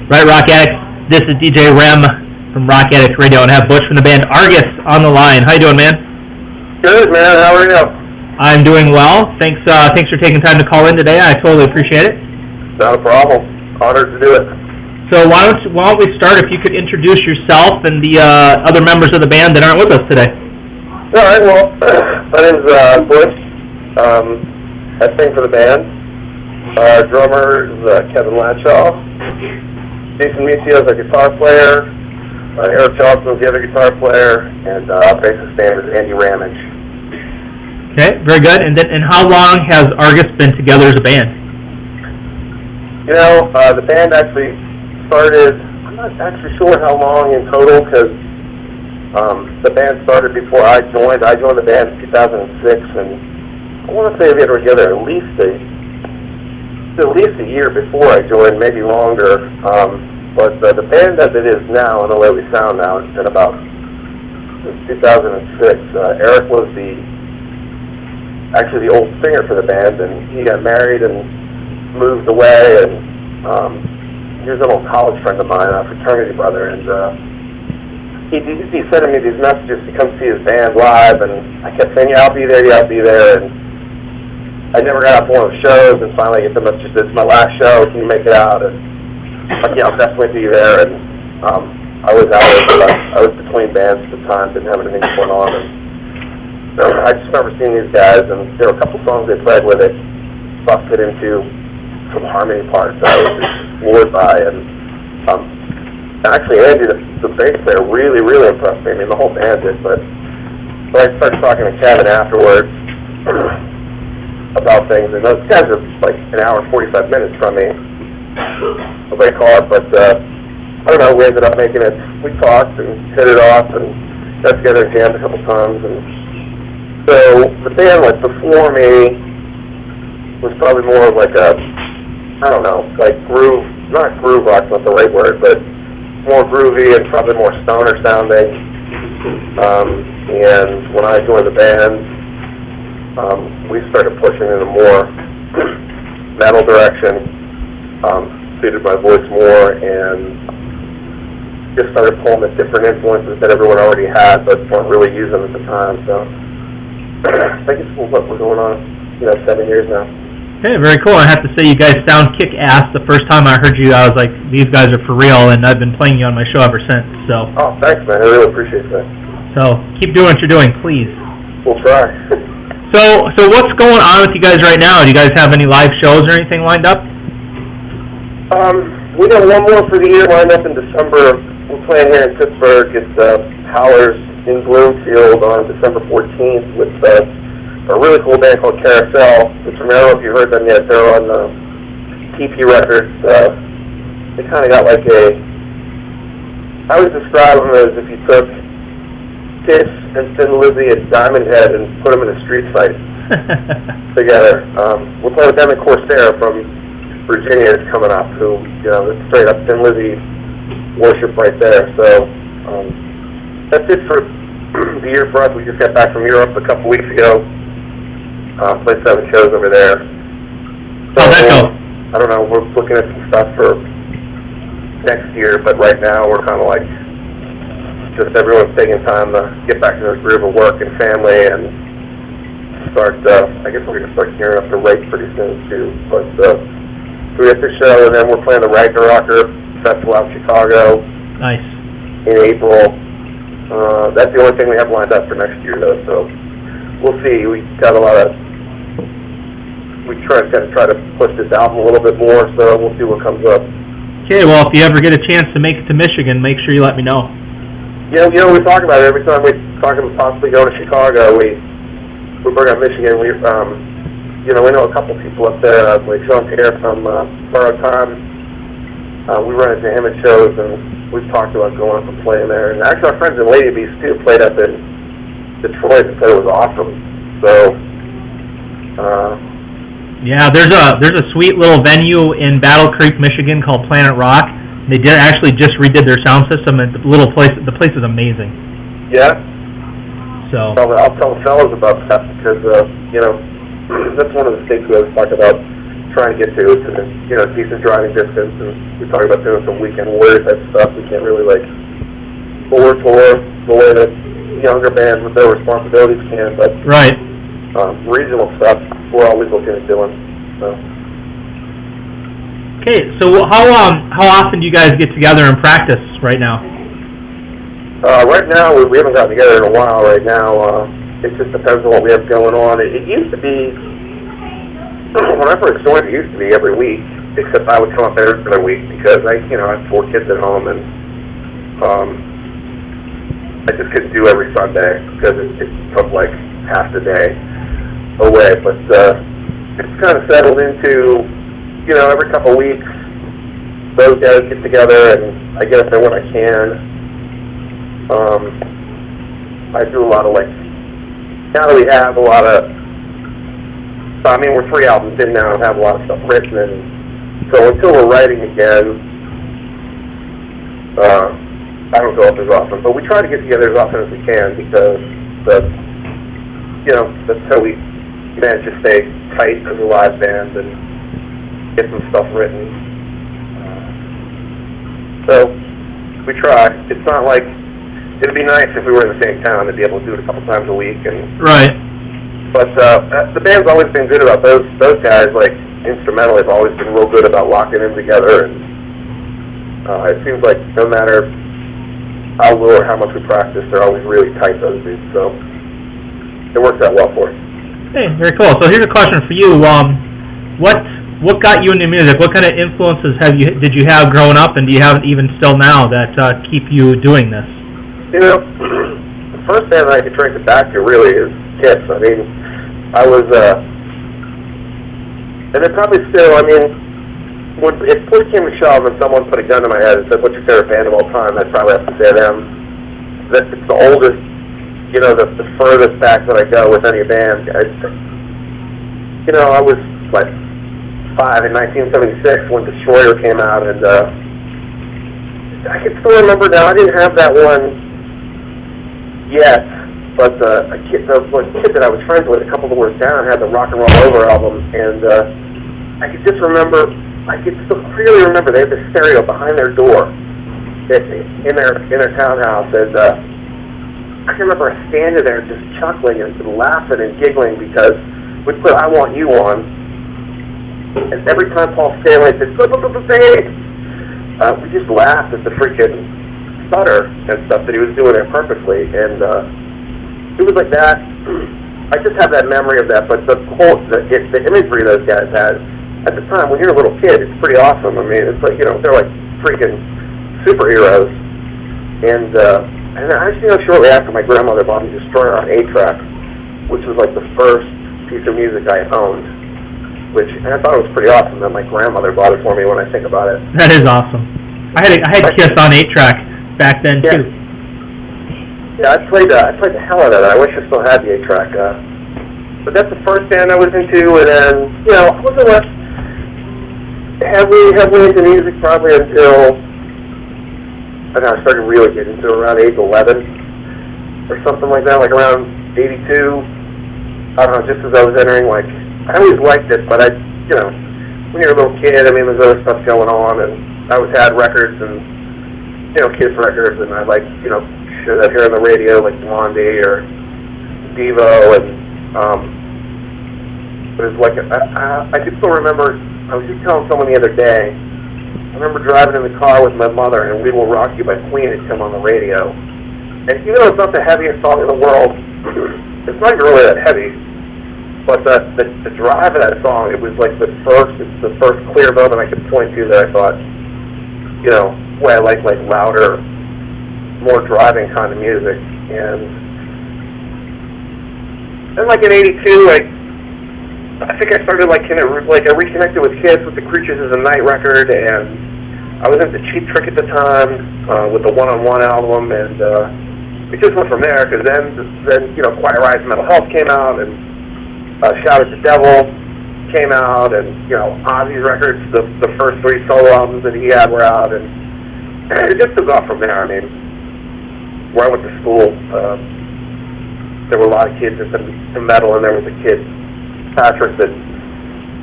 Right, Rock Addicts. This is DJ REM from Rock Addicts Radio, and I have Butch from the band Argus on the line. How you doing, man? Good, man. How are you? I'm doing well. Thanks for taking time to call in today. I totally appreciate it. Not a problem. Honored to do it. So why don't we start? If you could introduce yourself and the other members of the band that aren't with us today. All right. Well, my name's Butch. I sing for the band. Our drummer is Kevin Latshaw. Jason Micio's our guitar player. Eric Johnson's the other guitar player, and our bassist name is Andy Ramage. Okay, very good. And how long has Argus been together as a band? You know, the band actually started. I'm not actually sure how long in total, because the band started before I joined. I joined the band in 2006, and I want to say we had been together at least a year before I joined, maybe longer. But the band as it is now, and the way we sound now, it's been about since 2006. Eric was actually the old singer for the band, and he got married and moved away. And he was an old college friend of mine, a fraternity brother, and he sending me these messages to come see his band live, and I kept saying, "Yeah, I'll be there. Yeah, I'll be there." And I never got up to one of the shows, and finally I get the message, "This is my last show. Can you make it out?" And yeah, I'll definitely be there. And I was between bands at the time, didn't have anything going on. And so I just remember seeing these guys, and there were a couple songs they played where they busted into some harmony parts that I was just floored by. And actually, Andy, the bass player, really, really impressed me. I mean, the whole band did. But I started talking to Kevin afterwards about things, and those guys are like an hour and 45 minutes from me, what they call it, but I don't know, we ended up making it. We talked and hit it off and got together and jammed a couple times. And so the band, like, before me was probably more of like a, I don't know, like not groove rock's not the right word, but more groovy and probably more stoner sounding. And when I joined the band, we started pushing in a more metal direction, suited my voice more, and just started pulling the different influences that everyone already had but weren't really using at the time. So I think it's what we're going on, 7 years now. Okay, very cool. I have to say, you guys sound kick-ass. The first time I heard you, I was like, these guys are for real, and I've been playing you on my show ever since. So. Oh, thanks, man. I really appreciate that. So keep doing what you're doing, please. We'll try. So what's going on with you guys right now? Do you guys have any live shows or anything lined up? We got one more for the year lined up in December. We're playing here in Pittsburgh. It's Howlers in Bloomfield on December 14th with a really cool band called Carousel. Which, I don't know if you heard them yet. They're on TP Records. They kind of got like I would describe them as if you took Kiss and Thin Lizzy and Diamond Head and put them in a street fight together. We'll play with them and Corsair from Virginia is coming up, who, it's straight up Thin Lizzy worship right there. So that's it for the year for us. We just got back from Europe a couple weeks ago. Played 7 shows over there. So, how'd that go? I don't know, we're looking at some stuff for next year, but right now we're kind of like, just everyone's taking time to get back to their groove of work and family and start, I guess we're going to start gearing up the rate pretty soon too. But so we have this show, and then we're playing the Ragnarok Festival out in Chicago. Nice. In April. That's the only thing we have lined up for next year though, so we'll see. We got a lot of, we try to push this album a little bit more, so we'll see what comes up. Okay, well, if you ever get a chance to make it to Michigan, make sure you let me know. We talk about it every time we talk about possibly going to Chicago. We bring up Michigan. We know a couple people up there, like Sean Pierre from Borrowed Time. We run into him at shows, and we've talked about going up and playing there. And actually, our friends in Lady Beast too played up in Detroit and said it was awesome. So. Yeah, there's a sweet little venue in Battle Creek, Michigan called Planet Rock. They just redid their sound system, and the place is amazing. Yeah. So I'll tell the fellas about that because that's one of the things we always talk about. trying to get to. It's a, you know, decent driving distance, and we talked about doing some weekend warrior type stuff. We can't really, like, tour the way that younger bands with their responsibilities can, but Right. Regional stuff we're always looking at doing. So. Okay, so how often do you guys get together and practice right now? Right now, we haven't gotten together in a while right now. It just depends on what we have going on. It used to be, when I first joined, it used to be every week, except I would come up every other week because I have 4 kids at home, and I just couldn't do every Sunday because it took like half the day away. But it's kind of settled into, every couple of weeks, those guys get together, and I get up there when I can. I do a lot of, now that we have a lot of, we're 3 albums in now and have a lot of stuff written, and so until we're writing again, I don't go up as often, but we try to get together as often as we can because that's how we manage to stay tight as a live band and get some stuff written. So we try. It's not like, it'd be nice if we were in the same town to be able to do it a couple times a week. Right. But the band's always been good about those guys, like instrumentally, have always been real good about locking in together, and it seems like no matter how little or how much we practice, they're always really tight, those dudes, so it works out well for us. Hey, very cool. So here's a question for you. What got you into music? What kind of influences did you have growing up, and do you have even still now that keep you doing this? The first band I could trace it back to really is Kiss. I was, and it probably still, if push came to shove and someone put a gun to my head and said, what's your favorite band of all time, I'd probably have to say them. That's the oldest, the furthest back that I go with any band. I was, 5 in 1976 when Destroyer came out, and I can still remember now, I didn't have that one yet, but a kid that I was friends with, a couple of doors down, had the Rock and Roll Over album, and I could still clearly remember they had this stereo behind their door in their townhouse, and I can remember standing there just chuckling and laughing and giggling because we put I Want You on, and every time Paul Stanley said, we just laughed at the freaking stutter and stuff that he was doing there purposely, and it was like that. I just have that memory of that, but the imagery those guys had at the time, when you're a little kid, it's pretty awesome. It's like, they're like freaking superheroes. And shortly after, my grandmother bought me Destroyer on 8-track, which was like the first piece of music I owned, and I thought it was pretty awesome that my grandmother bought it for me when I think about it. That is awesome. I had Kiss on 8-track back then, too. Yeah, I played the hell out of that. I wish I still had the 8-track. But that's the first band I was into, and then, I wasn't less heavily into music probably until I started really getting into around age 11 or something like that, like around 82. I don't know, just as I was entering, I always liked it, but when you're a little kid, there's other stuff going on, and I always had records and, Kiss records, and I shit I'd hear on the radio, like Blondie or Devo, and it was like, I can still remember, I was just telling someone the other day, I remember driving in the car with my mother, and We Will Rock You by Queen had come on the radio, and even though it's not the heaviest song in the world, it's not even really that heavy, but the drive of that song, it was like the first clear moment I could point to that I thought, I like louder, more driving kind of music, and then in '82, I think I started I reconnected with Kiss with the Creatures of the Night record, and I was into Cheap Trick at the time with the One-on-One album, and it just went from there. Because then Quiet Riot's Mental Health came out, and Shout at the Devil came out, and Ozzy's records, the first 3 solo albums that he had were out, and it just took off from there. Where I went to school, there were a lot of kids into metal, and there was a kid, Patrick, that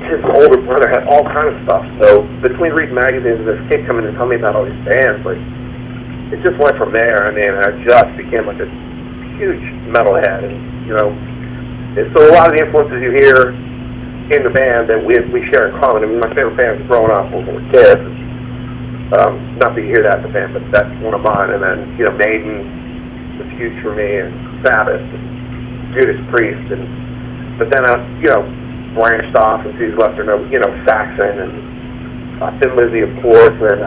his older brother had all kind of stuff. So between reading magazines and this kid coming to tell me about all these bands, like, it just went from there. I mean, I just became like a huge metalhead, and and so a lot of the influences you hear in the band that we share in common. I mean, my favorite bands growing up when we were kids. Not that you hear that in the band, but that's one of mine. And then Maiden was huge for me, and Sabbath, and Judas Priest, but then branched off and Susie Lester, Saxon, and Thin Lizzy, of course, and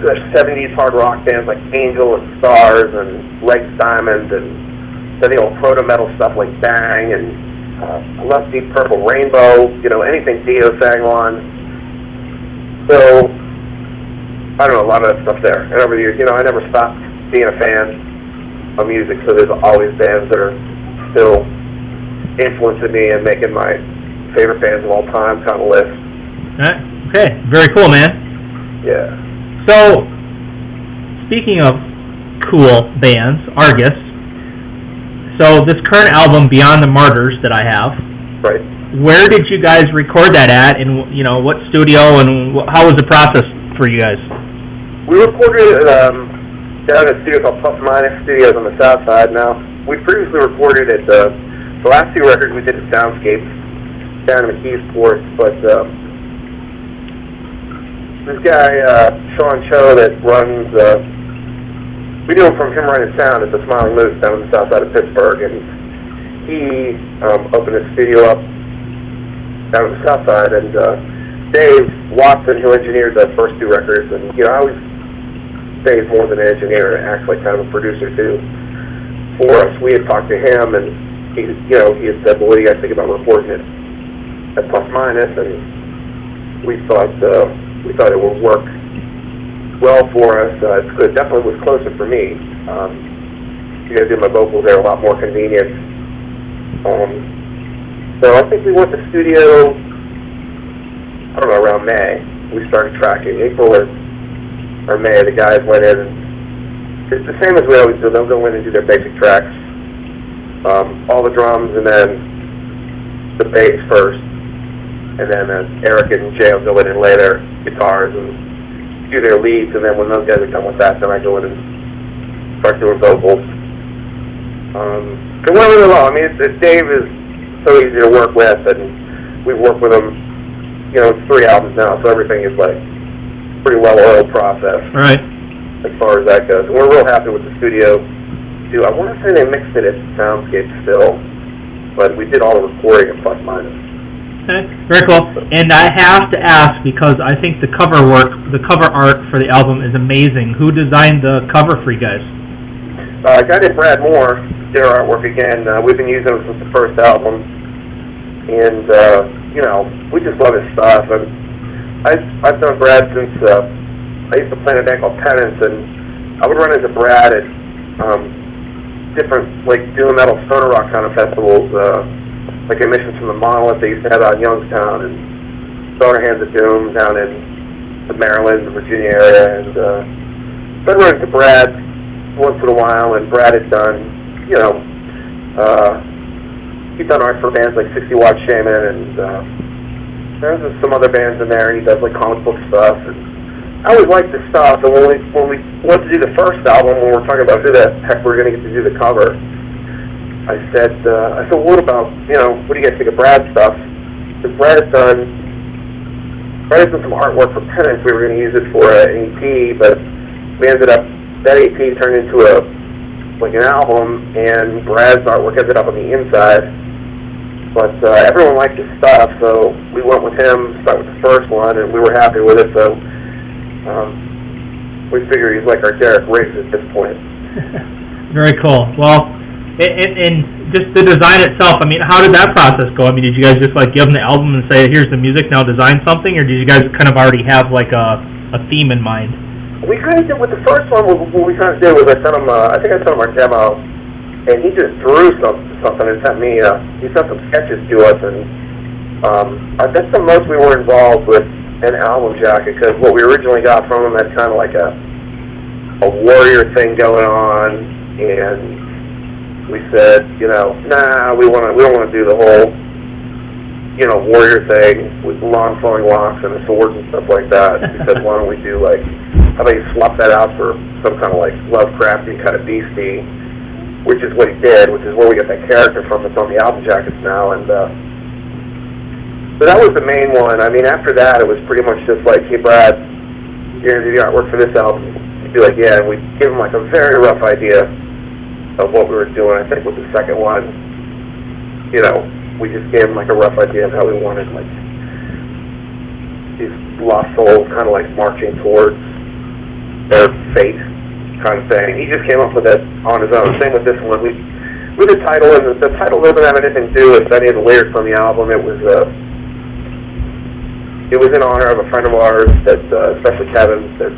the 70s hard rock bands like Angel and Stars and Legs Diamond, and then the old proto-metal stuff like Bang, and I love Deep Purple, Rainbow, anything Dio sang on. So, I don't know, a lot of that stuff there. And over the years, I never stopped being a fan of music, so there's always bands that are still influencing me and making my favorite bands of all time kind of list. Okay, very cool, man. Yeah. So, speaking of cool bands, Argus, so this current album, Beyond the Martyrs, that I have, right. Where did you guys record that at, and what studio, and how was the process for you guys? We recorded it down at a studio called Plus Minus Studios on the south side. Now, we previously recorded at the last two records we did at Soundscape down in McKeesport, but this guy, Sean Cho, that runs, we knew him from him running sound at the Smiling Moose down on the south side of Pittsburgh, and he opened a studio up down on the south side, and Dave Watson, who engineered the first two records, and I always say he's more than an engineer, actually kind of a producer too, for us. We had talked to him, and he had said, well, what do you guys think about recording it at Plus Minus? And we thought it would work well for us. It definitely was closer for me. Do my vocals there a lot more convenient. So I think we went to studio, I don't know, around May. We started tracking. April or May, the guys went in, and it's the same as we always do. They'll go in and do their basic tracks. All the drums, and then the bass first, and then Eric and Jay will go in and lay their guitars and do their leads, and then when those guys are done with that, then I go in and start doing vocals. It went really well. I mean, Dave is so easy to work with, and we've worked with him, it's 3 albums now, so everything is like pretty well-oiled process. Right. As far as that goes. And we're real happy with the studio. I want to say they mixed it at Soundscape still, but we did all the recording at Plus Minus. Okay, very cool. And I have to ask, because I think the cover art for the album is amazing. Who designed the cover for you guys? A guy named Brad Moore did our artwork again. We've been using it since the first album, and we just love his stuff. And I've known Brad since I used to play in a band called Penance, and I would run into Brad at different, like, doom metal stoner rock kind of festivals, like Emissions from the Monolith they used to have out in Youngstown, and Stoner Hands of Doom down in the Maryland and Virginia area, and so I'd run into Brad once in a while, and Brad had done, he'd done art for bands like 60 Watt Shaman, and there's some other bands in there, and he does like comic book stuff, and I always liked this stuff, and when we went to do the first album, when we were talking about who the heck we were going to get to do the cover, I said, what about, what do you guys think of Brad's stuff? Because Brad had done some artwork for Penance. We were going to use it for an EP, but we ended up, that EP turned into an album, and Brad's artwork ended up on the inside. But everyone liked his stuff, so we went with him, started with the first one, and we were happy with it, so we figure he's like our Derek Riggs at this point. Very cool. Well, and just the design itself, I mean, how did that process go? I mean, did you guys just give them the album and say, here's the music, now design something, or did you guys kind of already have a theme in mind? We kind of did with the first one. What we kind of did was I sent him our demo, and he just drew something and sent me. He sent some sketches to us, and that's the most we were involved with an album jacket, because what we originally got from him had kind of like a warrior thing going on, and we said, nah, we don't want to do the whole, warrior thing with long flowing locks and a sword and stuff like that. We said, why don't we do how about you swap that out for some kind of Lovecrafty kind of beastie, which is what he did, which is where we get that character from that's on the album jackets now. And so that was the main one. I mean, after that, it was pretty much just like, hey, Brad, you're going to do the artwork for this album. He'd be like, yeah, and we'd give him a very rough idea of what we were doing. I think with the second one, we just gave him a rough idea of how we wanted these lost souls kind of marching towards their fate kind of thing. He just came up with it on his own. Same with this one. With the title, and the title doesn't have anything to do with any of the lyrics on the album. It was in honor of a friend of ours, that especially Kevin, that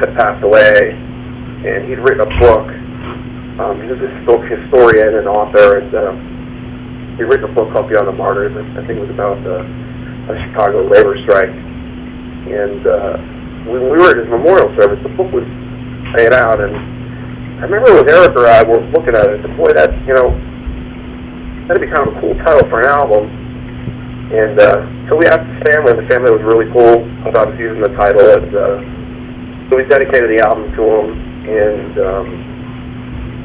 had passed away, and he'd written a book. He was a historian and author, and he'd written a book called Beyond the Martyrs. I think it was about a Chicago labor strike. And when we were at his memorial service, the book was laid out, and I remember with Eric or I were looking at it, and boy, that'd be kind of a cool title for an album. And so we asked the family, and the family was really cool about us using the title, and so we dedicated the album to him, and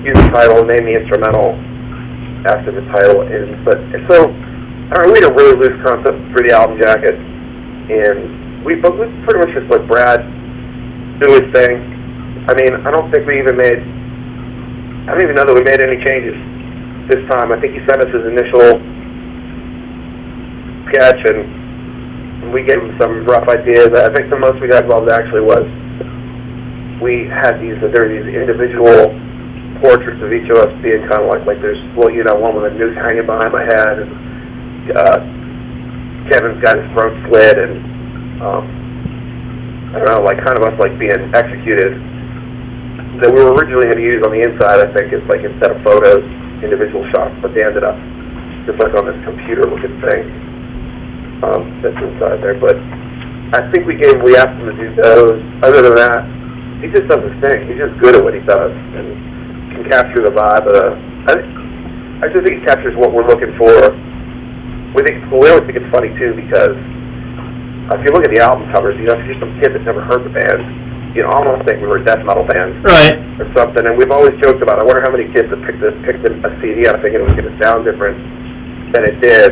used the title, and named the instrumental after the title. So we had a really loose concept for the album jacket, and we pretty much just let Brad do his thing. I mean, I don't even know that we made any changes this time. I think he sent us his initial sketch, and we gave him some rough ideas. I think the most we got involved actually was there were these individual portraits of each of us being kind of like there's one with a noose hanging behind my head, and Kevin's got his throat slit, and I don't know, kind of us being executed. That we were originally going to use on the inside, I think, is instead of photos, individual shots, but they ended up just on this computer-looking thing that's inside there. But I think we asked him to do those. Other than that, he just does his thing. He's just good at what he does, and can capture the vibe. I just think he captures what we're looking for. We always think it's funny too, because if you look at the album covers, if you're some kid that's never heard the band, almost think we were a death metal band, right, or something. And we've always joked about, I wonder how many kids have picked a CD out thinking it was going to sound different than it did.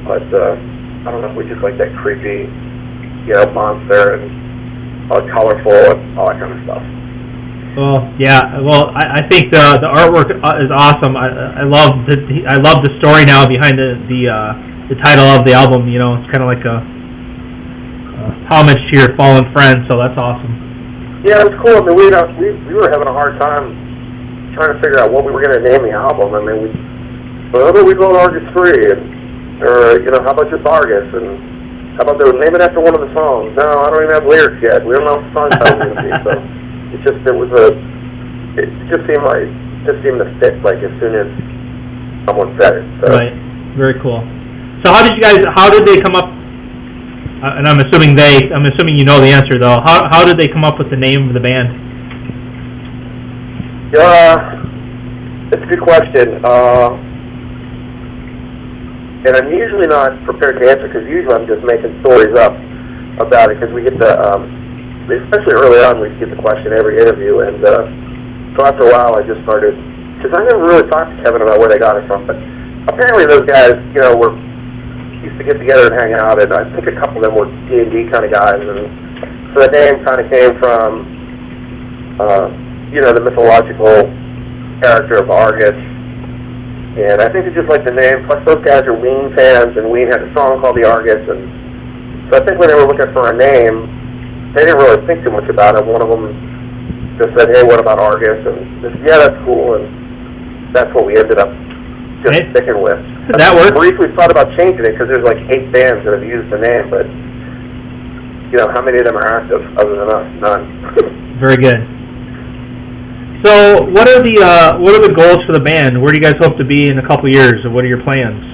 But I don't know, we just like that creepy, monster, and colorful, and all that kind of stuff. Well, yeah. Well, I think the artwork is awesome. I love the story now behind the title of the album. It's kind of like a homage to your fallen friend. So that's awesome. Yeah, it was cool. I mean, we were having a hard time trying to figure out what we were going to name the album. I mean, how about we go Argus 3, or how about just Argus, and how about they would name it after one of the songs? No, I don't even have lyrics yet. We don't know what the song title is going to be. So. It just seemed to fit as soon as someone said it. So. Right. Very cool. So how did they come up, and I'm assuming you know the answer though, how did they come up with the name of the band? It's a good question. And I'm usually not prepared to answer, because usually I'm just making stories up about it, because we get especially early on, we get the question every interview, and so after a while I just started, because I never really talked to Kevin about where they got it from, but apparently those guys, used to get together and hang out, and I think a couple of them were D&D kind of guys, and so the name kind of came from, the mythological character of Argus, and I think they just like the name, plus those guys are Ween fans, and Ween had a song called The Argus, and so I think when they were looking for a name, they didn't really think too much about it. One of them just said, hey, what about Argus? And just, yeah, that's cool. And that's what we ended up just sticking with. That worked? We briefly thought about changing it, because there's 8 bands that have used the name, but, how many of them are active other than us? None. Very good. So what are the goals for the band? Where do you guys hope to be in a couple years, or what are your plans?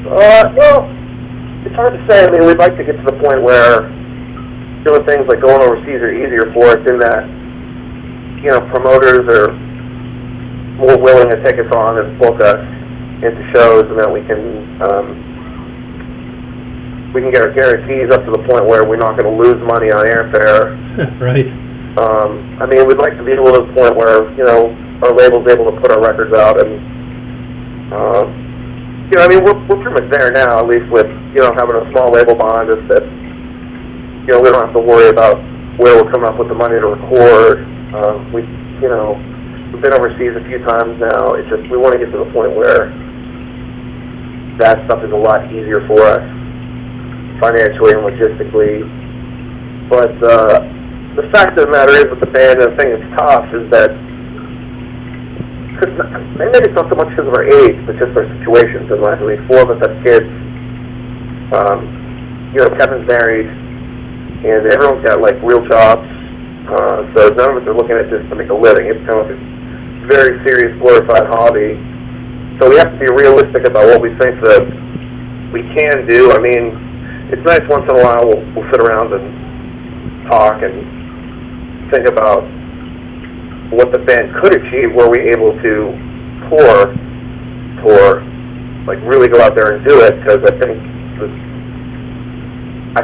Well, it's hard to say. I mean, we'd like to get to the point where doing things like going overseas are easier for us, in that, promoters are more willing to take us on and book us. into shows, and that we can get our guarantees up to the point where we're not going to lose money on airfare. Right. I mean, we'd like to be able to the point where, you know, our label's able to put our records out, and you know, I mean, we're pretty much there now, at least with, you know, having a small label behind us that, you know, we don't have to worry about where we're coming up with the money to record. You know, we've been overseas a few times now. It's just, we want to get to the point where that stuff is a lot easier for us, financially and logistically. But the fact of the matter is with the band, and the thing that's tough is that, maybe it's not so much because of our age, but just our situations in life. I mean, 4 of us have kids. You know, Kevin's married, and everyone's got, like, real jobs. So none of us are looking at this to make a living. It's kind of a very serious, glorified hobby. So we have to be realistic about what we think that we can do. I mean, it's nice once in a while we'll sit around and talk and think about what the band could achieve, were we able to tour, like really go out there and do it, because I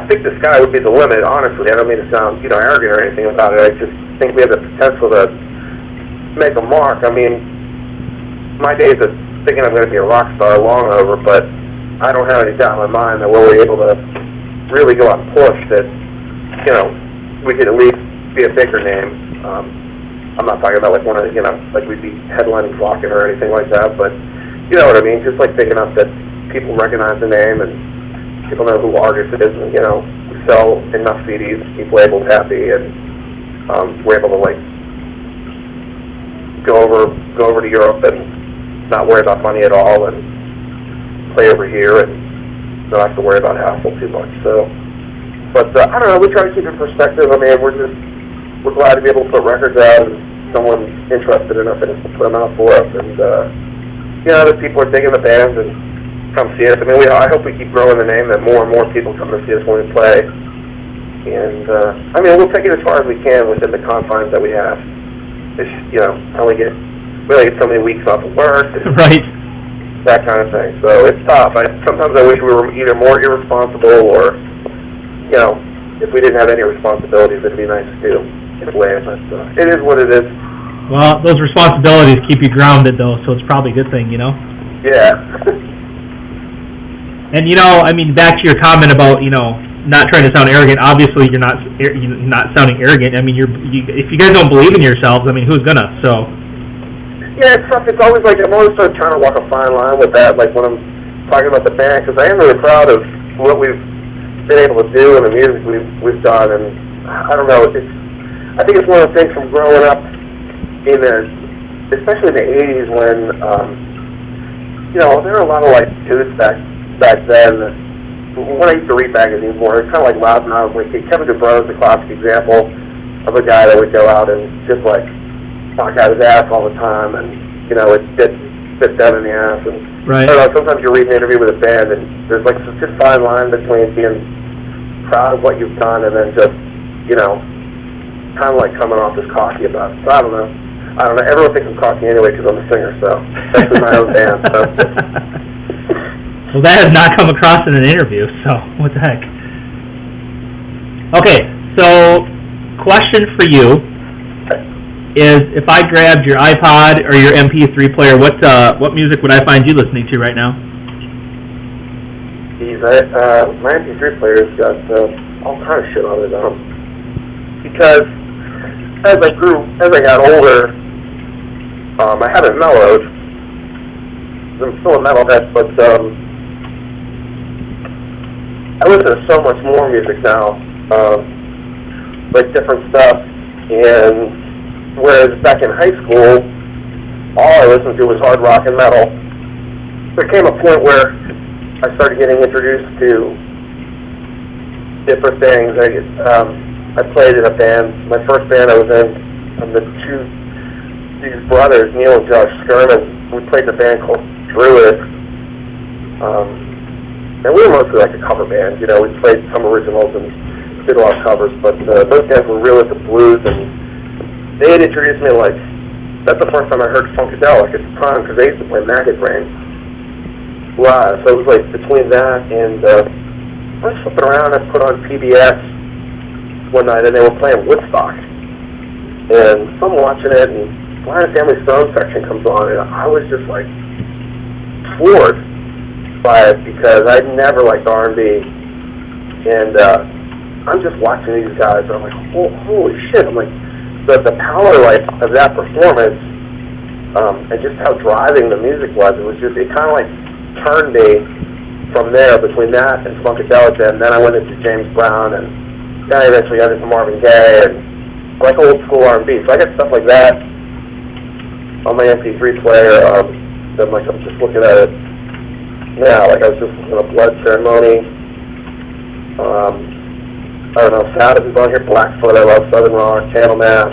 think the sky would be the limit, honestly. I don't mean to sound, you know, arrogant or anything about it. I just think we have the potential to make a mark. I mean, my days of thinking I'm going to be a rock star are long over, but I don't have any doubt in my mind that we're able to really go out and push that, you know, we could at least be a bigger name. I'm not talking about like one of the, you know, like we'd be headlining Rocket or anything like that, but you know what I mean, just like big enough that people recognize the name and people know who Argus is, and you know, we sell enough CDs to keep labels happy, and we're able to like go over to Europe and not worry about money at all, and play over here and not have to worry about hassle too much. So, but I don't know, we try to keep it in perspective. I mean, we're glad to be able to put records out, and someone's interested enough in us to put them out for us, and you know, that people are digging the bands and come see us. I mean, I hope we keep growing the name, that more and more people come to see us when we play. And I mean, we'll take it as far as we can within the confines that we have. It's, you know, we only get so many weeks off of work, right? That kind of thing. So it's tough. Sometimes I wish we were either more irresponsible, or you know, if we didn't have any responsibilities, it'd be nice too. In a way, but it is what it is. Well, those responsibilities keep you grounded, though, so it's probably a good thing, you know? Yeah. And, you know, I mean, back to your comment about, you know, not trying to sound arrogant. Obviously, you're not sounding arrogant. I mean, if you guys don't believe in yourselves, I mean, who's gonna? So. Yeah, it's tough. It's always like, I'm always sort of trying to walk a fine line with that, like when I'm talking about the band, because I am really proud of what we've been able to do and the music we've done, and I don't know, I think it's one of the things from growing up especially in the 80s when, you know, there were a lot of like dudes back then. When I used to read magazines more, it's kind of like loudmouth. Like Kevin DuBrow is a classic example of a guy that would go out and just like talk out his ass all the time, and you know, it spit down in the ass. And right. I don't know, sometimes you read an interview with a band, and there's like such a fine line between being proud of what you've done and then just, you know, kind of like coming off as cocky about it. So I don't know. Everyone thinks I'm cocky anyway because I'm a singer, so that's in my own band. So. Well, that has not come across in an interview, so what the heck. Okay, so question for you is, if I grabbed your iPod or your MP3 player, what music would I find you listening to right now? Geez, my MP3 player's got all kind of shit on it. Because as I got older, I haven't mellowed. I'm still a metalhead, but I listen to so much more music now, like different stuff. And whereas back in high school, all I listened to was hard rock and metal. There came a point where I started getting introduced to different things. I played in a band. My first band I was in, these brothers, Neil and Josh Skirman, we played in a band called Druid. And we were mostly like a cover band. You know, we played some originals and did a lot of covers, but those guys were real into blues, and they had introduced me, like, that's the first time I heard Funkadelic at the time, because they used to play Maggot Brain. live. So it was like between that and I was flipping around. I put on PBS one night, and they were playing Woodstock. And so I'm watching it, and Sly and the Family Stone section comes on, and I was just like floored by it because I'd never liked R&B. And I'm just watching these guys, and I'm like, holy shit! I'm like, the power of that performance, and just how driving the music was. It kind of like turned me from there between that and Funkadelic. And then I went into James Brown, and then I eventually got into Marvin Gaye and like old school R&B. So I got stuff like that on my MP3 player. Then like I'm just looking at it now. Like I was just looking at Blood Ceremony. I don't know, Sabbath is on here, Blackfoot, I love Southern Rock, Candlemass,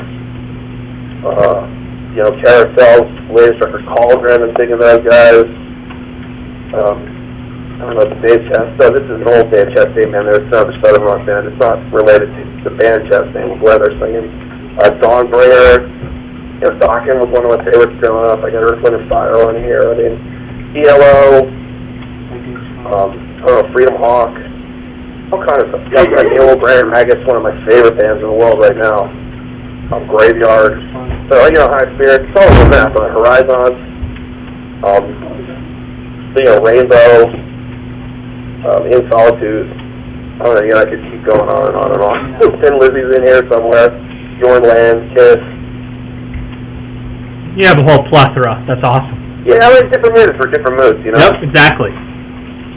Carousel's latest record, Cauldron, I'm thinking of those guys. I don't know, the Dave Chastain, this is an old Dave Chastain band, there's another Southern Rock band, it's not related to the band Chastain, where they're singing. Dawnbringer, Dokken was one of my favorites growing up, I got Earth, Wind & Fire on here, I mean, ELO, Freedom Hawk, all kinds of stuff. Yeah, Neil Graham, I guess one of my favorite bands in the world right now. Graveyard. So, High Spirits, it's all over the map. Horizons, Rainbow, In Solitude. I don't know, I could keep going on and on and on. Thin Lizzy's in here somewhere. Jorn Land, Kiss. You have a whole plethora. That's awesome. Yeah, I like different moods for different moods, Yep, exactly.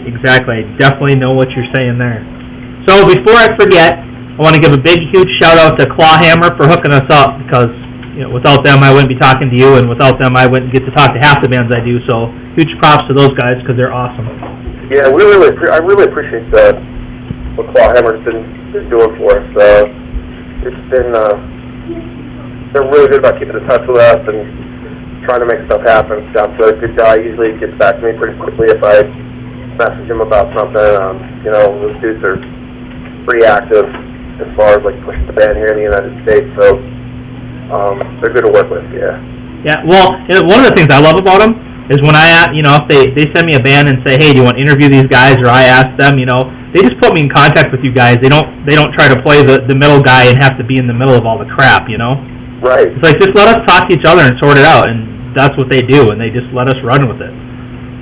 Exactly. I definitely know what you're saying there. So before I forget, I want to give a big, huge shout-out to Clawhammer for hooking us up, because without them I wouldn't be talking to you, and without them I wouldn't get to talk to half the bands I do, so huge props to those guys, because they're awesome. Yeah, I really appreciate what Clawhammer's been doing for us. It's been, they're really good about keeping in touch with us and trying to make stuff happen. Scott's a good guy, usually gets back to me pretty quickly if I message him about something. Those dudes are pretty active as far as like pushing the band here in the United States, so they're good to work with. Yeah, well, one of the things I love about them is when if they send me a band and say, hey, do you want to interview these guys, or I ask them, they just put me in contact with you guys. They don't try to play the middle guy and have to be in the middle of all the crap. Right. It's like, just let us talk to each other and sort it out, and that's what they do, and they just let us run with it.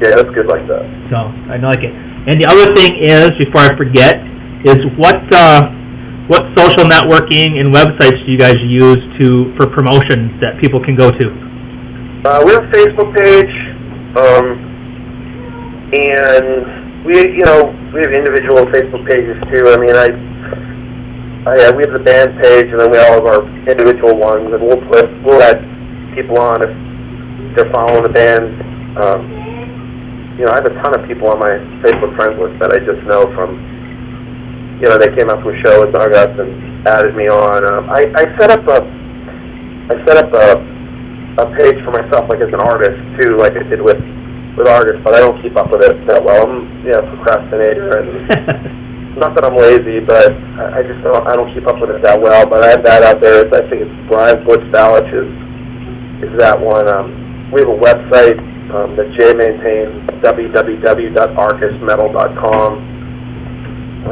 Yeah, that's good like that. So I like it. And the other thing is, before I forget, is what social networking and websites do you guys use for promotion that people can go to? We have a Facebook page, and we have individual Facebook pages too. I mean, we have the band page, and then we all have our individual ones, and we'll add people on if they're following the band. I have a ton of people on my Facebook friends list that I just know from, they came out to a show and dug us and added me on. I set up a page for myself, like as an artist too, like I did with artists, but I don't keep up with it that well. I'm a procrastinator, and not that I'm lazy, but I just don't keep up with it that well. But I have that out there. I think it's Brian Butch Balich is that one. We have a website that Jay maintains, www.arcusmetal.com. I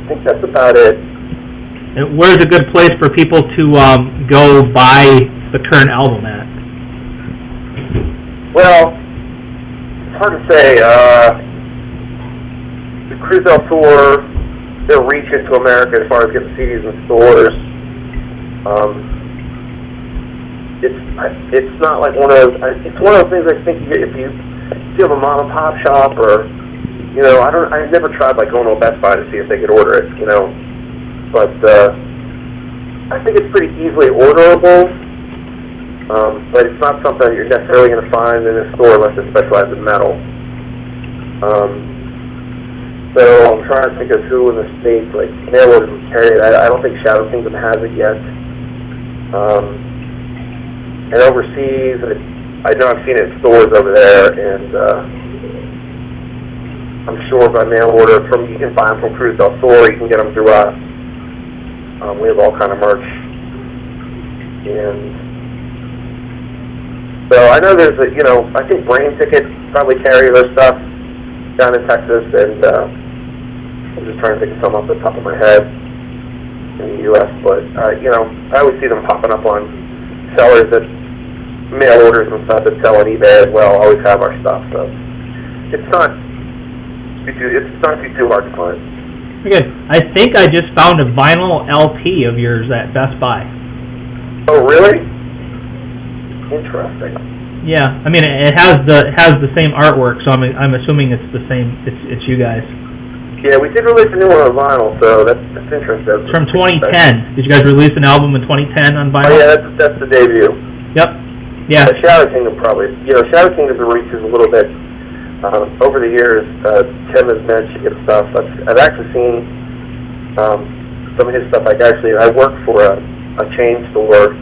think that's about it. And where's a good place for people to go buy the current album at? Well, it's hard to say. The Cruzel Tour, their reach into America as far as getting CDs in stores, it's not like it's one of those things I think if you have a mom and pop shop, or I never tried like going to a Best Buy to see if they could order it, but I think it's pretty easily orderable, but it's not something you're necessarily going to find in a store unless they specialize in metal. So I'm trying to think of who in the States, like mail orders would carry it. I don't think Shadow Kingdom has it yet. And overseas, I know I've seen it in stores over there, and I'm sure by mail order you can buy them from Cruz del Sur, you can get them through us. We have all kind of merch, and so I know there's I think Brain Ticket probably carry their stuff down in Texas, and I'm just trying to think of some off the top of my head in the U.S., but, you know, I always see them popping up on sellers that mail orders and stuff that sell on eBay as well, always have our stuff, so it's not too hard to find. Good. I think I just found a vinyl LP of yours at Best Buy. Oh, really? Interesting. Yeah, I mean it has the same artwork, so I'm assuming it's the same. It's you guys. Yeah, we did release a new one on vinyl, so that's interesting. It's from 2010. Did you guys release an album in 2010 on vinyl? Oh yeah, that's the debut. Yep. Yeah. Shadow Kingdom probably. You know, Shadow Kingdom reaches a little bit. Over the years, Tim has managed to get stuff. I've actually seen some of his stuff. I work for a chain store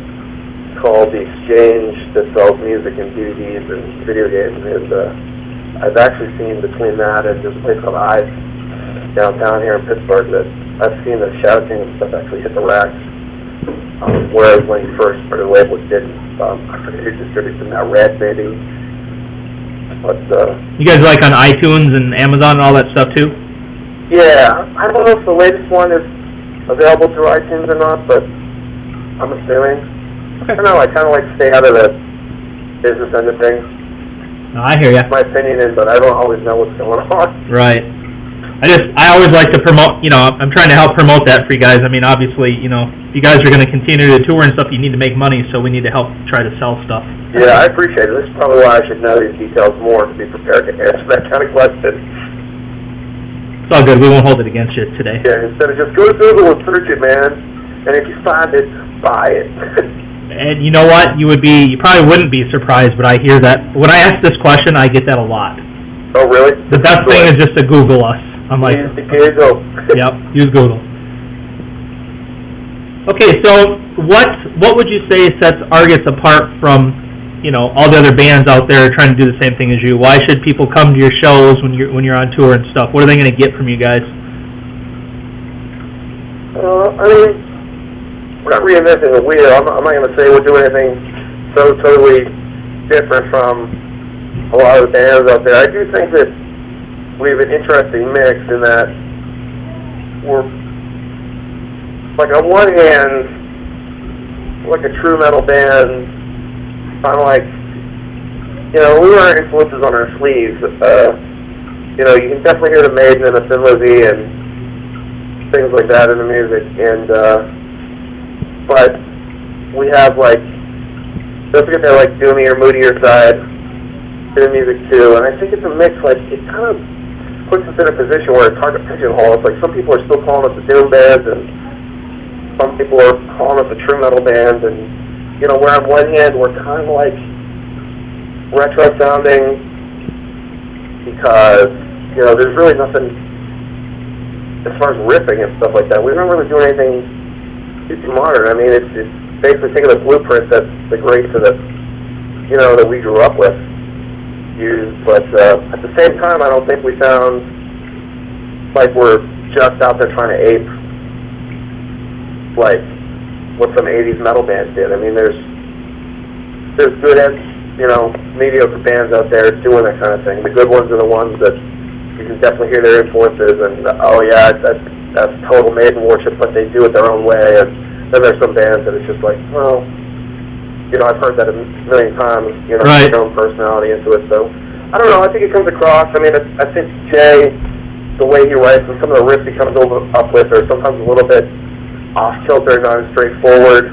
called The Exchange that sells music and DVDs and video games, and I've actually seen between that and this place called Ives downtown here in Pittsburgh that I've seen the Shadow Kingdom stuff actually hit the racks. Whereas when he first started, the label didn't. I forget who distributes them now, Red maybe. But, you guys like on iTunes and Amazon and all that stuff too? Yeah, I don't know if the latest one is available through iTunes or not, but I'm assuming. Okay. I don't know, I kind of like to stay out of the business end of things. No, I hear ya. My opinion is, but I don't always know what's going on. Right. I always like to promote, you know, I'm trying to help promote that for you guys. I mean, obviously, you know, if you guys are going to continue to tour and stuff, you need to make money, so we need to help try to sell stuff. Yeah, I appreciate it. This is probably why I should know these details more to be prepared to answer that kind of question. It's all good. We won't hold it against you today. Yeah, instead of just go to Google and search it, man, and if you find it, buy it. And you know what? You probably wouldn't be surprised, but I hear that. When I ask this question, I get that a lot. Oh, really? The best thing is just to Google us. I'm like, use the Google. Yep, use Google. Okay, so what would you say sets Argus apart from, you know, all the other bands out there trying to do the same thing as you? Why should people come to your shows when you're on tour and stuff? What are they going to get from you guys? I mean, we're not reinventing the wheel. I'm not going to say we're doing anything so totally different from a lot of the bands out there. I do think that we have an interesting mix in that we're, like, on one hand, like a true metal band, kind of like, you know, we wear our influences on our sleeves. You know, you can definitely hear the Maiden and the Thin Lizzy and things like that in the music, and but we have, like, don't forget that, like, doomier, moodier side to the music too, and I think it's a mix. Like, it kind of puts us in a position where it's hard to pigeonhole. It's like some people are still calling us a doom band, and some people are calling us a true metal band, and, you know, where on one hand we're kind of like retro sounding because, you know, there's really nothing as far as riffing and stuff like that. We don't really do anything too modern. I mean, it's basically taking the blueprint that the greats that, you know, that we grew up with use, but at the same time, I don't think we sound like we're just out there trying to ape like what some 80s metal bands did. I mean, there's good, you know, mediocre bands out there doing that kind of thing. The good ones are the ones that you can definitely hear their influences, and oh yeah, that's total Maiden worship, but they do it their own way. And then there's some bands that it's just like, well, you know, I've heard that a million times, you know, right. Their own personality into it. So, I don't know, I think it comes across. I mean, I think Jay, the way he writes and some of the riffs he comes up with are sometimes a little bit off-kilter, not as straightforward.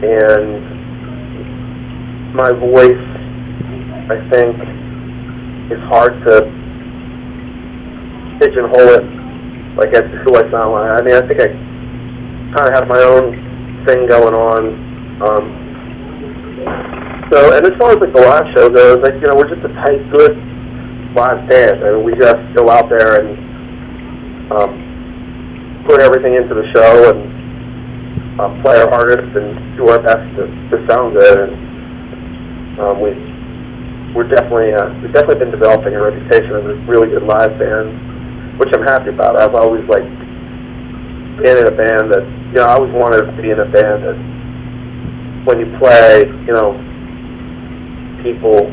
And my voice, I think, is hard to pigeonhole it, like, as who I sound like. I mean, I think I kind of have my own thing going on. So, and as far as, like, the live show goes, like, you know, we're just a tight, good live band. I mean, we just go out there and put everything into the show and play our hardest and do our best to sound good. And we've definitely been developing a reputation as a really good live band, which I'm happy about. I've always, like, been in a band that, you know, I always wanted to be in a band that when you play, you know, people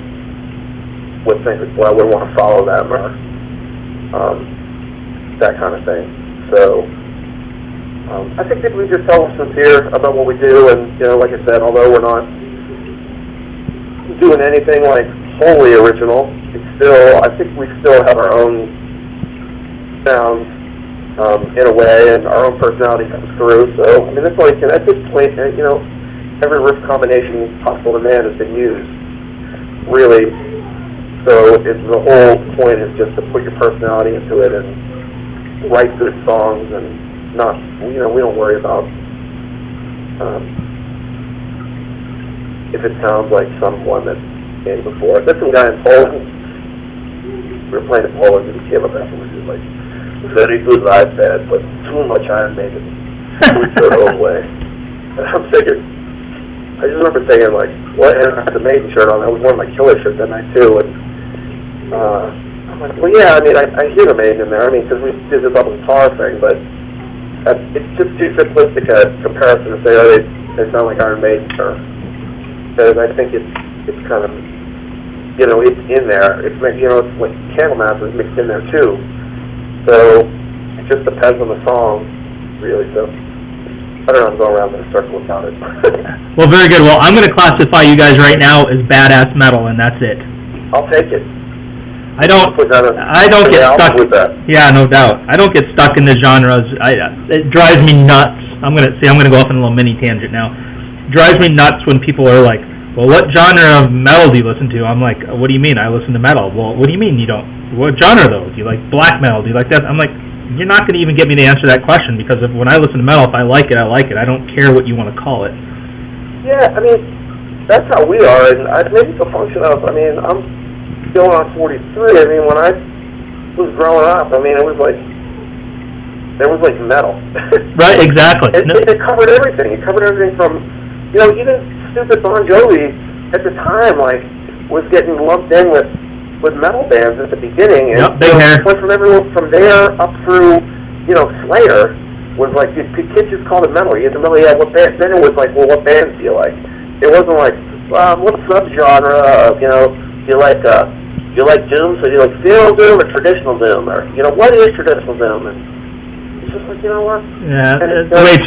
would think, well, I wouldn't want to follow them, or that kind of thing. So I think that we just tell them sincere about what we do, and like I said, although we're not doing anything like wholly original, it's still, I think we still have our own sounds in a way, and our own personality comes through. So I mean, that's all you can. At this point, every riff combination possible to man has been used, really. So the whole point is just to put your personality into it and write good songs, and not, we don't worry about if it sounds like someone that came before. There's some guy in Poland. We were playing in Poland, and he came up afterwards. He was like, "Very good live band, but too much Iron Maiden. We throw it away." And I'm thinking, I just remember thinking, like, what? And I had the Maiden shirt on. I was wearing my Killer shirt that night too, and I'm like, well, yeah. I mean, I hear the Maiden in there. I mean, because we did the double guitar thing, but it's just too simplistic a comparison to say, oh, they sound like Iron Maiden, or because I think it's kind of, it's in there. It's like Candlemass is mixed in there too. So it just depends on the song, really. So I don't know, I'm going around in a circle about it. Well, very good. Well, I'm going to classify you guys right now as badass metal, and that's it. I'll take it. I don't get stuck with that. Yeah, no doubt. I don't get stuck in the genres. It drives me nuts. I'm going to go off on a little mini tangent now. It drives me nuts when people are like, well, what genre of metal do you listen to? I'm like, what do you mean? I listen to metal. Well, what do you mean you don't? What genre, though? Do you like black metal? Do you like that? I'm like, you're not going to even get me to answer that question, because when I listen to metal, if I like it, I like it. I don't care what you want to call it. Yeah, I mean, that's how we are, and maybe it's a function of, I mean, I'm going on 43. I mean, when I was growing up, I mean, there was like metal. Right, exactly. It covered everything. It covered everything from, even stupid Bon Jovi at the time, like, was getting lumped in with metal bands at the beginning, and big hair. Went from everyone from there up through, Slayer was like, the kids just called it metal. You didn't really have what band. Then it was like, well, what bands do you like? It wasn't like, what subgenre of, do you like doom? So do you like steel doom or traditional doom, or what is traditional doom? And it's just like, you know what? Yeah, it's way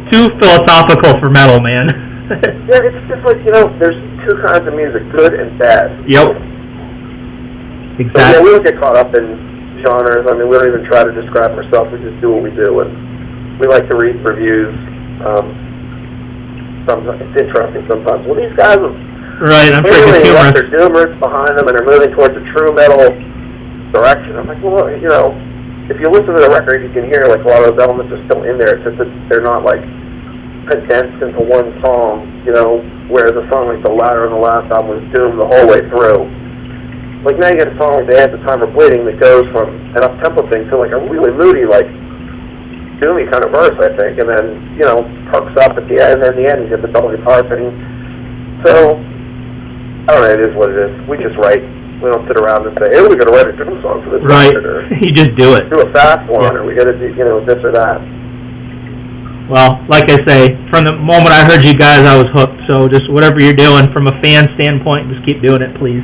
too philosophical for metal, man. Yeah, it's just like, there's two kinds of music, good and bad. Yep. Exactly. So, yeah, we don't get caught up in genres. I mean, we don't even try to describe ourselves. We just do what we do, and we like to read reviews. It's interesting sometimes. Well, these guys have clearly left their doomers behind them, and they're moving towards a true metal direction. I'm like, well, if you listen to the record, you can hear like a lot of those elements are still in there. It's just that they're not like condensed into one song, whereas a song like The Ladder on the last album was doomed the whole way through. Like now you get a song like They Had the Time of Bleeding that goes from an up-tempo thing to like a really moody, like doomy kind of verse, I think, and then, perks up at the end, and then the end you get the double guitar thing. So, I don't know, it is what it is. We just write. We don't sit around and say, hey, we're going to write a doom song for this record, or you just do it. Do a fast one, or we got to do, this or that. Well, like I say, from the moment I heard you guys, I was hooked. So just whatever you're doing from a fan standpoint, just keep doing it, please.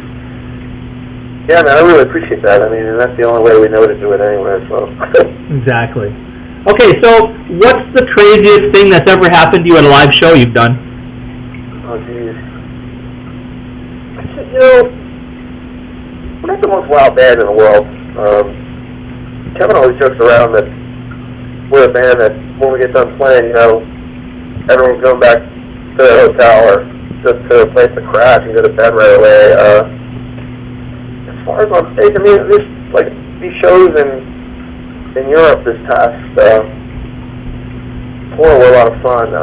Yeah, man, I really appreciate that. I mean, and that's the only way we know to do it anyway, so. Exactly. Okay, so what's the craziest thing that's ever happened to you at a live show you've done? Oh, geez. We're not the most wild band in the world. Kevin always jokes around that we're a band that when we get done playing, everyone's going back to the hotel or just to a place to crash and go to bed right away. As far as on stage, I mean, there's like these shows in Europe this past tour were a lot of fun,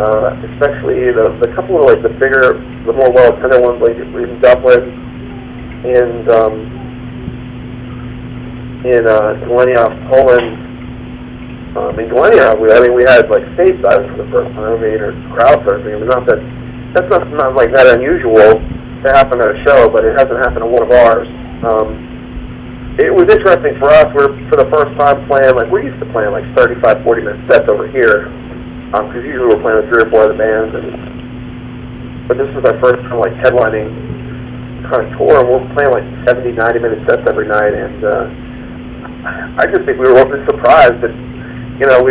especially the couple of like the bigger, the more well-attended ones, like in Dublin and in Galenia, Poland. In Galenia, we had like stage diving for the first time, or crowd surfing. I mean, that's not like that unusual to happen at a show, but it hasn't happened at one of ours. It was interesting for us. We're for the first time playing, like we're used to playing like 35, 40-minute sets over here, because usually we're playing with 3 or 4 other bands. But this was our first time like headlining kind of tour, and we're playing like 70, 90-minute sets every night, and I just think we were a bit surprised that, you know,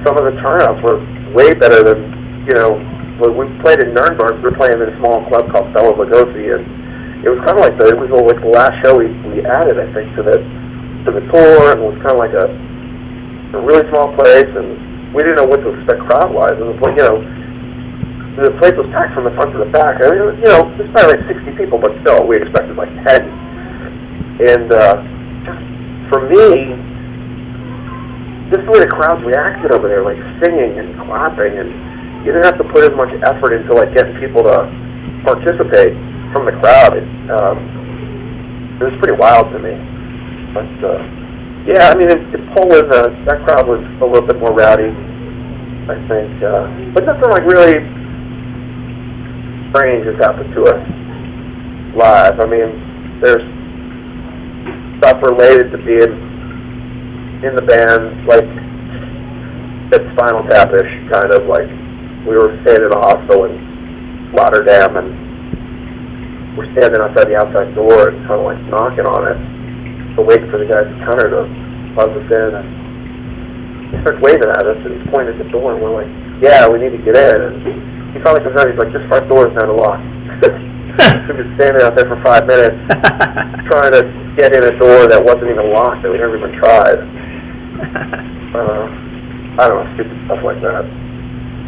some of the turnouts were way better than, you know, when we played in Nuremberg. We were playing in a small club called Bela Lugosi, and it was kind of like the last show we added, I think, to the tour, and it was kind of like a really small place, and we didn't know what to expect crowd-wise. And it was like, you know, the place was packed from the front to the back. I mean, you know, there's probably like 60 people, but still, we expected like 10. And just for me, just the way the crowds reacted over there, like singing and clapping, and you didn't have to put as much effort into like getting people to participate from the crowd. It was pretty wild to me. But yeah, I mean, Poland, that crowd was a little bit more rowdy, I think. But nothing like really strange has happened to us live. I mean, there's stuff related to being in the band, like it's Spinal Tap-ish, kind of like we were staying in a hostel in Rotterdam, and we're standing outside the outside door and kind of like knocking on it, so waiting for the guy at the counter to buzz us in, and he starts waving at us, and he's pointing at the door, and we're like, yeah, we need to get in, and he finally comes out, he's like, this front door is not locked. So we've been standing out there for 5 minutes trying to get in a door that wasn't even locked, that we never even tried. I don't know, stupid stuff like that.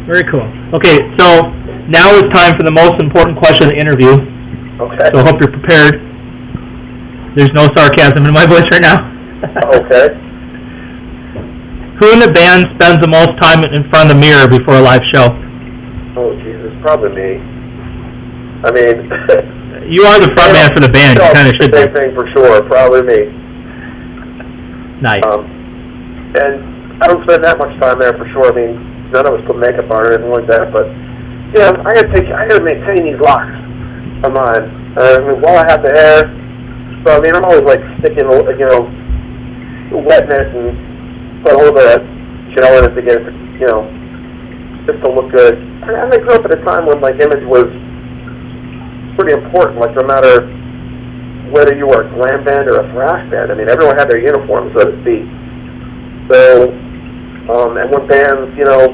Very cool. Okay, so now it's time for the most important question of the interview. Okay. So I hope you're prepared. There's no sarcasm in my voice right now. Okay. Who in the band spends the most time in front of the mirror before a live show? Oh, Jesus, probably me. I mean... You are the front man for the band. You kind of should be. Same thing for sure, probably me. Nice. And I don't spend that much time there for sure. I mean, none of us put makeup on or anything like that, but, you know, I gotta maintain these locks of mine. I mean, while I have the hair, so I mean, I'm always like sticking, you know, wetting it and put a little bit of gel in it to get it, you know, just to look good. And I grew up at a time when like image was pretty important. Like no matter whether you were a glam band or a thrash band, I mean, everyone had their uniform, so to speak. So, and when bands, you know,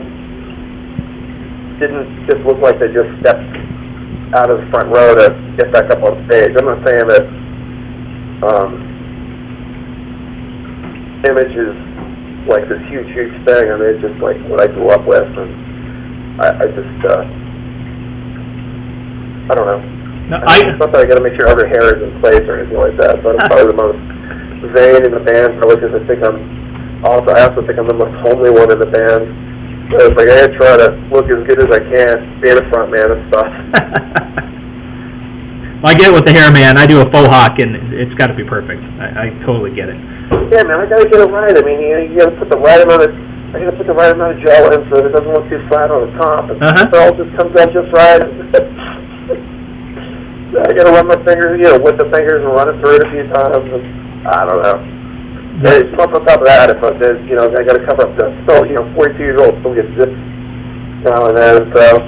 didn't just look like they just stepped out of the front row to get back up on stage. I'm not saying that image is like this huge thing. I mean, it's just like what I grew up with, and I just, I don't know. No, It's not that I got to make sure every hair is in place or anything like that, but I'm probably the most vain in the band, probably because I also think I'm the most homely one in the band. So it's like I try to look as good as I can, being a front man and stuff. I get it with the hair, man. I do a faux hawk, and it's got to be perfect. I totally get it. Yeah, man, I got to get it right. I mean, you got to put the right amount of gel in so that it doesn't look too flat on the top, and it all just comes out just right. I got to run my fingers, you know, with the fingers and run it through it a few times. And I don't know. Yeah, plus on top of that, if there's, you know, I got to cover up the still, you know, 42 years old still gets zipped now and then. So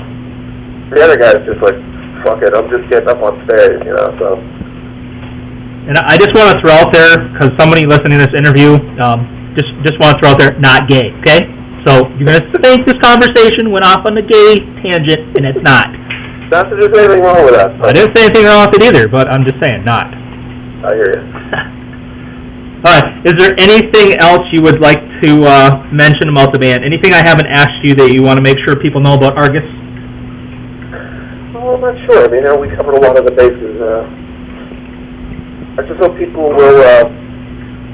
the other guy's just like, fuck it, I'm just getting up on stage, you know. So. And I just want to throw out there, because somebody listening to this interview, just want to throw out there, not gay, okay? So you're going to think this conversation went off on the gay tangent, and it's not. Not that there's anything wrong with that. I didn't say anything wrong with it either, but I'm just saying, not. I hear you. All right. Is there anything else you would like to mention about the band? Anything I haven't asked you that you want to make sure people know about Argus? Well, I'm not sure. I mean, we covered a lot of the bases. I just hope people will,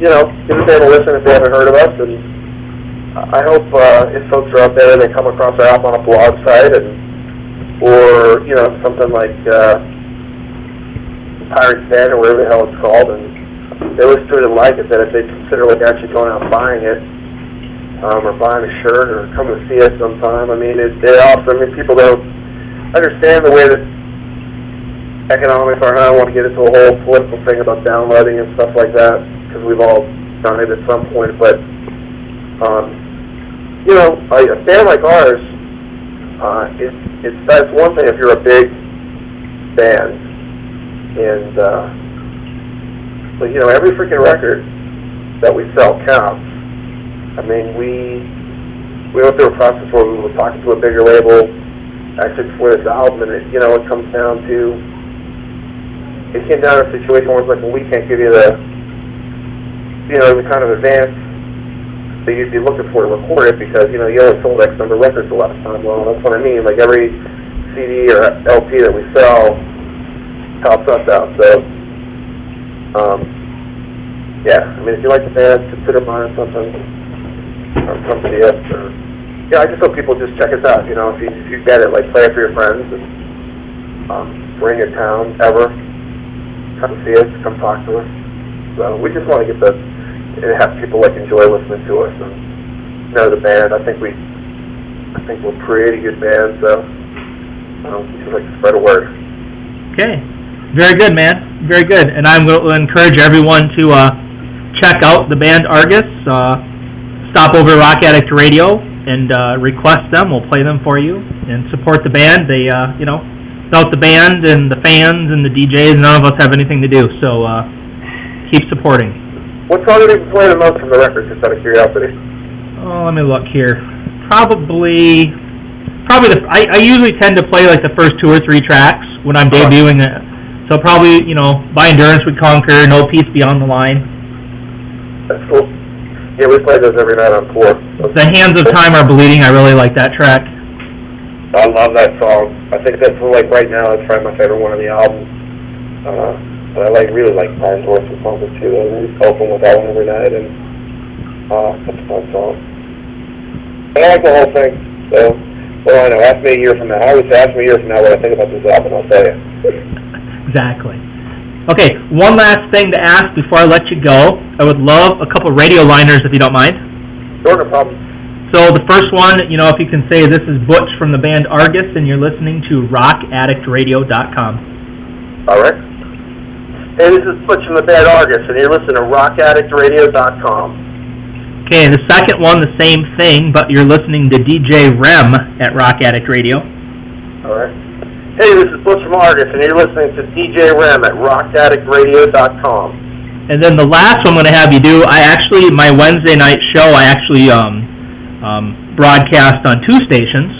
you know, give the band a listen if they haven't heard of us. And I hope if folks are out there and they come across our album on a blog site or, you know, something like Pirate's Den or whatever the hell it's called, and they listen to it and like it, that if they consider like actually going out and buying it, or buying a shirt, or coming to see us sometime. I mean, they're awesome. I mean, people don't understand the way that economics are. I don't want to get into a whole political thing about downloading and stuff like that, because we've all done it at some point, but, you know, a band like ours, that's one thing if you're a big band, And, but, you know, every freaking record that we sell counts. I mean, we went through a process where we were talking to a bigger label, actually for this album, and it came down to a situation where it's like, well, we can't give you the kind of advance that you'd be looking for to record it because, you only sold X number of records the last time. Well, that's what I mean. Like, every CD or LP that we sell helps us out. So, yeah, I mean, if you like the band, consider buying something from somebody else. Or, yeah, I just hope people just check us out. You know, if you get it, like, play it for your friends. And, we're in your town, ever. Come see us, come talk to us. So we just want to get and have people, like, enjoy listening to us and know the band. I think we're a pretty good band, so we just like to spread a word. Okay. Very good, man. Very good. And I'm going to encourage everyone to check out the band Argus. Stop over to Rock Addict Radio and request them. We'll play them for you and support the band. They, without the band and the fans and the DJs, none of us have anything to do. So keep supporting. What song did you play the most from the record, just out of curiosity? Oh, let me look here. Probably. I usually tend to play like the first 2 or 3 tracks when I'm debuting it. So probably, By Endurance We Conquer, No Peace Beyond the Line. That's cool. Yeah, we play those every night on tour. The Hands of Time Are Bleeding, I really like that track. I love that song. I think that's, like, right now, it's probably my favorite one on the album. But I really like By Endurance We Conquer, too. I really open with that one every night, and that's a fun song. I like the whole thing, so... Well, I know. Ask me a year from now. I always say, ask me a year from now what I think about this album, I'll tell you. Exactly. Okay, one last thing to ask before I let you go. I would love a couple radio liners, if you don't mind. Sure, no problem. So the first one, if you can say, this is Butch from the band Argus, and you're listening to rockaddictradio.com. All right. Hey, this is Butch from the band Argus, and you're listening to rockaddictradio.com. Okay, the second one, the same thing, but you're listening to DJ REM at Rock Addict Radio. All right. Hey, this is Butch from Argus, and you're listening to DJ REM at rockaddictradio.com. And then the last one I'm going to have you do, my Wednesday night show, I actually broadcast on 2 stations,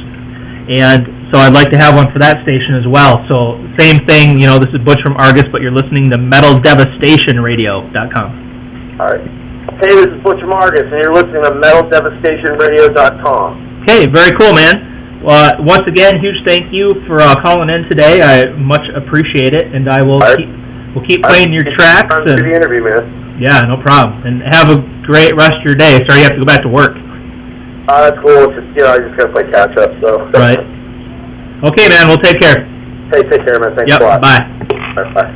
and so I'd like to have one for that station as well. So same thing, this is Butch from Argus, but you're listening to MetalDevastationRadio.com. All right. Hey, this is Butch from Argus, and you're listening to MetalDevastationRadio.com. Okay, very cool, man. Once again, huge thank you for calling in today. I much appreciate it, and I will keep playing your tracks. Thanks for the interview, man. Yeah, no problem. And have a great rest of your day. Sorry you have to go back to work. That's cool. It's just, I just got to play catch up, so. Right. Okay, man. We'll take care. Hey, take care, man. Thanks a lot. Bye. All right, bye.